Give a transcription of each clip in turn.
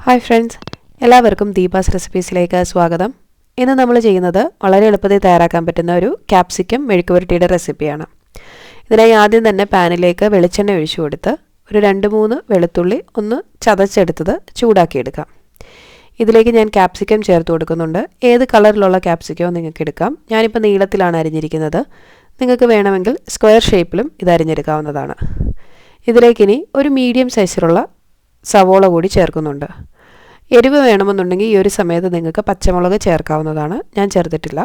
Hi friends, എല്ലാവർക്കും ദീപാസ് റെസിപ്പീസിലേക്ക് സ്വാഗതം. ഇന്ന് നമ്മൾ ചെയ്യുന്നത് വളരെ എളുപ്പത്തിൽ തയ്യാറാക്കാൻ പറ്റുന്ന ഒരു ക്യാപ്സിക്കം മെഴുക്കുവരട്ടിയുടെ റെസിപ്പിയാണ്. ഇതിനായി ആദ്യം തന്നെ പാനിലേക്ക് വെളിച്ചെണ്ണ ഒഴിച്ചു കൊടുത്ത് ഒരു 2-3 വെളുത്തുള്ളി ഒന്ന് ചതച്ചെടുത്തത് ചൂടാക്കിയെടുക്കാം. ഇതിലേക്ക് ഞാൻ ക്യാപ്സിക്കം ചേർത്ത് കൊടുക്കുന്നുണ്ട്. ഏത് കളറിലുള്ള ക്യാപ്സിക്കവും നിങ്ങൾക്ക് എടുക്കാം. ഞാനിപ്പോൾ നീളത്തിലാണ് അരിഞ്ഞിരിക്കുന്നത്. നിങ്ങൾക്ക് വേണമെങ്കിൽ സ്ക്വയർ ഷേപ്പിലും ഇത് അരിഞ്ഞെടുക്കാവുന്നതാണ്. ഇതിലേക്കിനി ഒരു മീഡിയം സൈസിലുള്ള സവോള കൂടി ചേർക്കുന്നുണ്ട്. എരിവ് വേണമെന്നുണ്ടെങ്കിൽ ഈ ഒരു സമയത്ത് നിങ്ങൾക്ക് പച്ചമുളക് ചേർക്കാവുന്നതാണ്. ഞാൻ ചേർത്തിട്ടില്ല.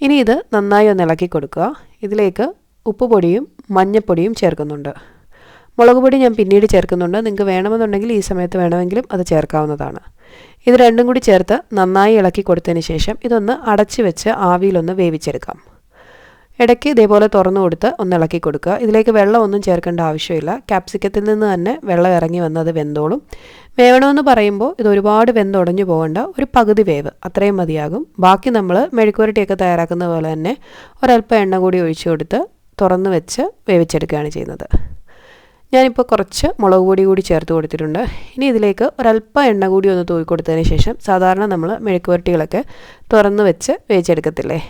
ഇനി ഇത് നന്നായി ഒന്ന് ഇളക്കി കൊടുക്കുക. ഇതിലേക്ക് ഉപ്പുപൊടിയും മഞ്ഞൾപ്പൊടിയും ചേർക്കുന്നുണ്ട്. മുളക് പൊടി ഞാൻ പിന്നീട് ചേർക്കുന്നുണ്ട്. നിങ്ങൾക്ക് വേണമെന്നുണ്ടെങ്കിൽ ഈ സമയത്ത് വേണമെങ്കിലും അത് ചേർക്കാവുന്നതാണ്. ഇത് രണ്ടും കൂടി ചേർത്ത് നന്നായി ഇളക്കി കൊടുത്തതിന് ശേഷം ഇതൊന്ന് അടച്ചു വെച്ച് ആവിയിലൊന്ന് വേവിച്ചെടുക്കാം. ഇടയ്ക്ക് ഇതേപോലെ തുറന്നു കൊടുത്ത് ഒന്ന് ഇളക്കി കൊടുക്കുക. ഇതിലേക്ക് വെള്ളമൊന്നും ചേർക്കേണ്ട ആവശ്യമില്ല. ക്യാപ്സിക്കത്തിൽ നിന്ന് തന്നെ വെള്ളം ഇറങ്ങി വന്നത് വെന്തോളും. വേവണമെന്ന് പറയുമ്പോൾ ഇത് ഒരുപാട് വെന്തുടഞ്ഞു പോകേണ്ട, ഒരു പകുതി വേവ് അത്രയും മതിയാകും. ബാക്കി നമ്മൾ മെഴുക്കുവരട്ടിയൊക്കെ തയ്യാറാക്കുന്ന പോലെ തന്നെ ഒരല്പം എണ്ണ കൂടി ഒഴിച്ചു കൊടുത്ത് തുറന്ന് വെച്ച് വേവിച്ചെടുക്കുകയാണ് ചെയ്യുന്നത്. ഞാനിപ്പോൾ കുറച്ച് മുളക് പൊടി കൂടി ചേർത്ത് കൊടുത്തിട്ടുണ്ട്. ഇനി ഇതിലേക്ക് ഒരല്പം എണ്ണ കൂടി ഒന്ന് തൂക്കി കൊടുത്തതിന് ശേഷം സാധാരണ നമ്മൾ മെഴുക്കുവരട്ടികളൊക്കെ തുറന്ന് വെച്ച് വേവിച്ചെടുക്കത്തില്ലേ,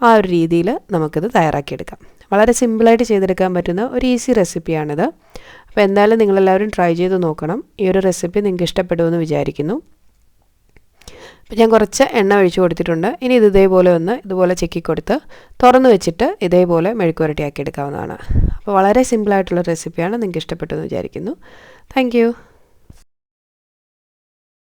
ആ ഒരു രീതിയിൽ നമുക്കിത് തയ്യാറാക്കിയെടുക്കാം. വളരെ സിമ്പിളായിട്ട് ചെയ്തെടുക്കാൻ പറ്റുന്ന ഒരു ഈസി റെസിപ്പിയാണിത്. അപ്പോൾ എന്തായാലും നിങ്ങളെല്ലാവരും ട്രൈ ചെയ്ത് നോക്കണം. ഈ ഒരു റെസിപ്പി നിങ്ങൾക്ക് ഇഷ്ടപ്പെടുമെന്ന് വിചാരിക്കുന്നു. അപ്പോൾ ഞാൻ കുറച്ച് എണ്ണ ഒഴിച്ചു കൊടുത്തിട്ടുണ്ട്. ഇനി ഇത് ഇതുപോലെ ചെക്കിക്കൊടുത്ത് തുറന്ന് വെച്ചിട്ട് ഇതേപോലെ മെഴുക്കുവരട്ടിയാക്കി എടുക്കാവുന്നതാണ്. അപ്പോൾ വളരെ സിമ്പിളായിട്ടുള്ള റെസിപ്പിയാണ്. നിങ്ങൾക്ക് ഇഷ്ടപ്പെട്ടു എന്ന് വിചാരിക്കുന്നു. താങ്ക്